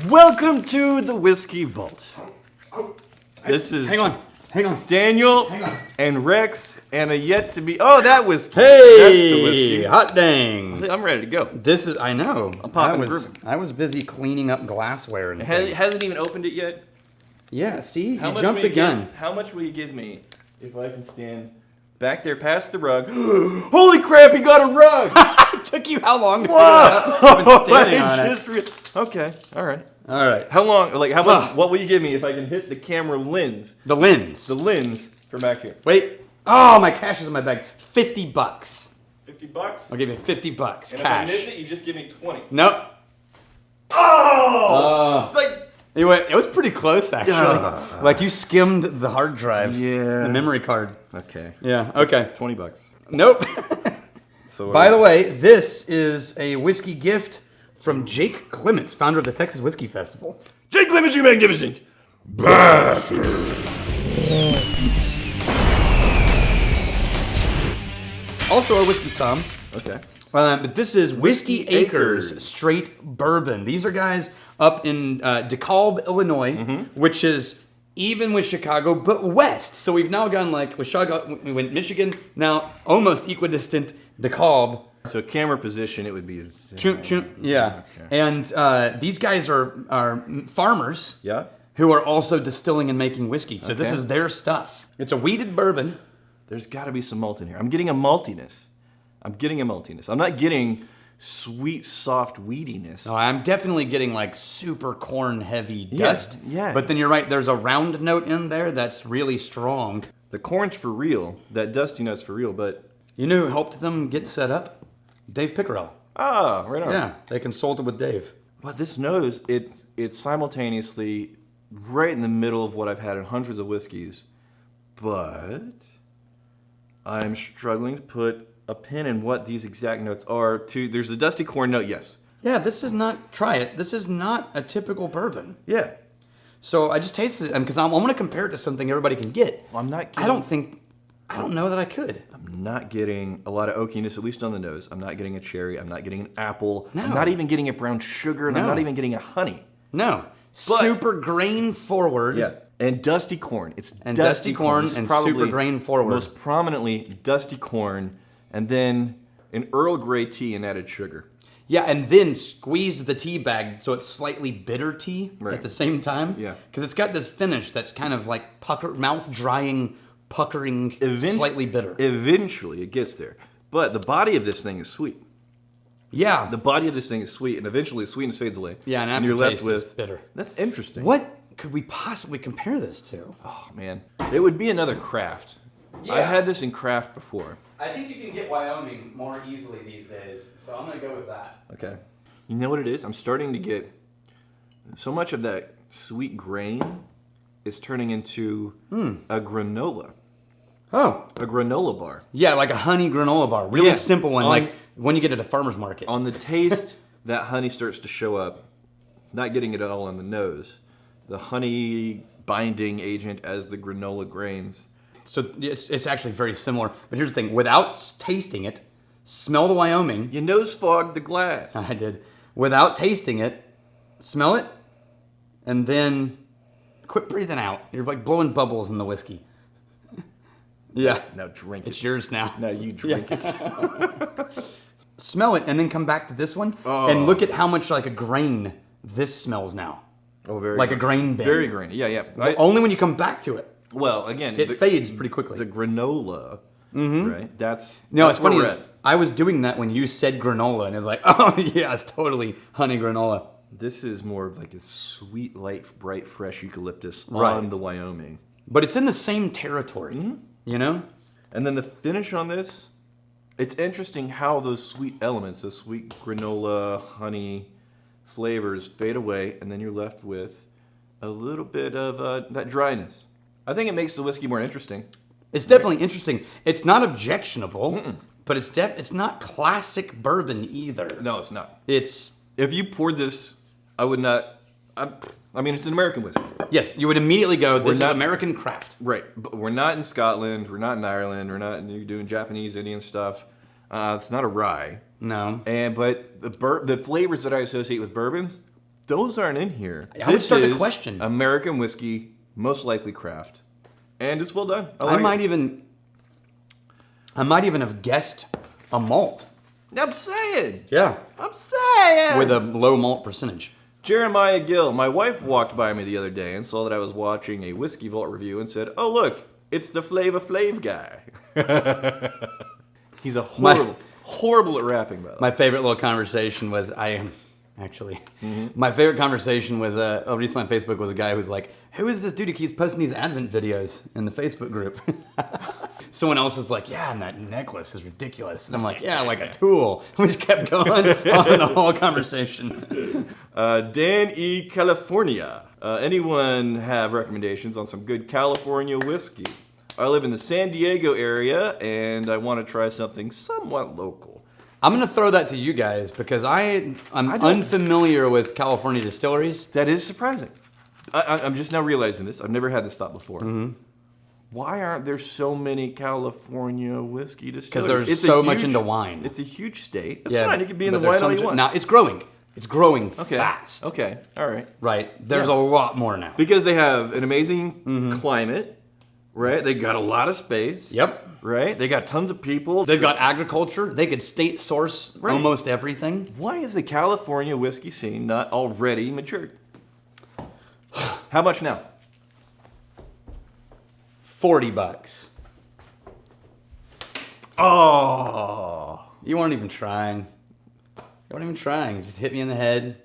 Welcome to the Whiskey Vault. This is Hang on. Daniel and Rex and a yet to be. Oh, that whiskey. Hey, that's the whiskey. Hot dang. I'm ready to go. This is, I know. I'm popping I was busy cleaning up glassware and It things. hasn't even opened it yet. Yeah, see? How You much jumped will the gun. How much will you give me if I can stand back there past the rug? Holy crap! He got a rug. It took you how long to figure out? I've been standing on it. Okay, all right. All right. How long? Like how much? What will you give me if I can hit the camera lens? The lens. The lens from back here. Wait. Oh, my cash is in my bag. $50. $50. I'll give you $50 And cash. if I miss it, you just give me 20. Nope. Oh! Like. Anyway, it was pretty close, actually. Like, you skimmed the hard drive. Yeah. The memory card. Okay. Yeah, okay. $20. Nope. So. By the way, this is a whiskey gift from Jake Clements, founder of the Texas Whiskey Festival. Jake Clements, you magnificent bastard. Also a whiskey tom. Okay. But this is Whiskey Whiskey Acres Acres Straight Bourbon. These are guys up in DeKalb, Illinois, which is even with Chicago, but west. So we've now gone like with Chicago, we went Michigan, now almost equidistant DeKalb. So camera position, it would be. Yeah. Okay. And these guys are farmers. Yeah. Who are also distilling and making whiskey. So this Okay. is their stuff. It's a wheated bourbon. There's got to be some malt in here. I'm getting a maltiness. I'm not getting sweet, soft weediness. No, I'm definitely getting like super corn heavy dust. Yeah. But then you're right, there's a round note in there that's really strong. The corn's for real. That dusty nut's for real, but. You know who helped them get set up? Dave Pickerel. Ah, right on. Yeah, they consulted with Dave. Well, this nose, it's simultaneously right in the middle of what I've had in hundreds of whiskeys, but I'm struggling to put a pin in what these exact notes are. There's the dusty corn note, yes. Yeah, this is not, try it. This is not a typical bourbon. Yeah. So I just tasted it because I'm going to compare it to something everybody can get. Well, I'm not getting, I don't know that I could. I'm not getting a lot of oakiness, at least on the nose. I'm not getting a cherry. I'm not getting an apple. No. I'm not even getting a brown sugar, and I'm No. not even getting a honey. No. But- Super grain forward. Yeah. And dusty corn. It's And dusty dusty corn It's and probably super grain forward. Most prominently, dusty corn, and then an Earl Grey tea and added sugar. Yeah, and then squeezed the tea bag so it's slightly bitter tea Right. at the same time. Yeah. Because it's got this finish that's kind of like mouth drying, puckering, slightly bitter. Eventually, it gets there. But the body of this thing is sweet. Yeah. The body of this thing is sweet, and eventually the sweetness fades away. Yeah, and you're aftertaste left is with bitter. That's interesting. What could we possibly compare this to? Oh man, it would be another craft. Yeah. I've had this in craft before. I think you can get Wyoming more easily these days, so I'm going to go with that. Okay. You know what it is? I'm starting to get so much of that sweet grain is turning into a granola. Oh. A granola bar. Yeah, like a honey granola bar. Really Yeah. simple one, On- like when you get at a farmer's market. On the taste, that honey starts to show up. Not getting it all on the nose. The honey binding agent as the granola grains. So it's actually very similar. But here's the thing. Without tasting it, smell the Wyoming. You nose fogged the glass. I did. Without tasting it, smell it, and then quit breathing out. You're like blowing bubbles in the whiskey. Yeah. Now drink It's it. yours now. Now you drink it. Smell it and then come back to this one Oh. and look at how much like a grain this smells now. Oh, very Like a grain bin. Very grainy. Yeah, yeah. Only when you come back to it. Well, again, It fades pretty quickly. The granola, right? That's No, that's it's funny. where we're Is at. I was doing that when you said granola, and it's like, oh yeah, it's totally honey granola. This is more of like a sweet, light, bright, fresh eucalyptus Right. on the Wyoming. But it's in the same territory, you know? And then the finish on this, it's interesting how those sweet elements, those sweet granola, honey flavors fade away, and then you're left with a little bit of that dryness. I think it makes the whiskey more interesting. It's definitely interesting. It's not objectionable, but it's not classic bourbon either. No, it's not. It's If you poured this, I would not. I mean, it's an American whiskey. yes, you would immediately go, this is not- American craft. Right, but we're not in Scotland, we're not in Ireland, we're not doing Japanese, Indian stuff. It's not a rye. No. But the flavors that I associate with bourbons Those aren't in here. I would This start to is question. American whiskey, most likely craft, and it's well done. I might even have guessed a malt. I'm saying. Yeah. I'm saying. With a low malt percentage. Jeremiah Gill, my wife walked by me the other day and saw that I was watching a Whiskey Vault review and said, "Oh look, it's the Flavor Flav guy." He's a horrible at rapping, by the way. My favorite little conversation with my favorite conversation with recently on Facebook was a guy who's like, "Who is this dude who keeps posting these Advent videos in the Facebook group?" Someone else is like, "Yeah, and that necklace is ridiculous." And I'm like, "Yeah, like a tool." We just kept going on the whole conversation. Dan E. California. Anyone have recommendations on some good California whiskey? I live in the San Diego area, and I want to try something somewhat local. I'm going to throw that to you guys because I'm unfamiliar with California distilleries. That is surprising. I'm just now realizing this. I've never had this thought before. Mm-hmm. Why aren't there so many California whiskey distilleries? Because there's so much into wine. It's a huge state. That's fine. You can be in the but wine all you want. Now, it's growing. It's growing fast. Okay. All right. Right. There's a lot more now. Because they have an amazing climate, right? They got a lot of space. Yep. Right? They got tons of people. They've got agriculture. They could state source almost everything. Why is the California whiskey scene not already matured? How much now? $40. Oh. You weren't even trying. You weren't even trying. You just hit me in the head.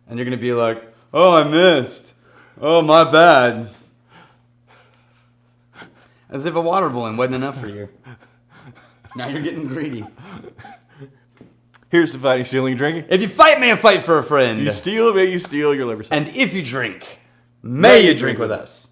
And you're going to be like, "Oh, I missed. Oh, my bad." As if a water balloon wasn't enough for you. Now you're getting greedy. Here's to fighting, stealing, and drinking. If you fight, man, fight for a friend. If you steal, may you steal your liver. And if you drink, may you drink with us.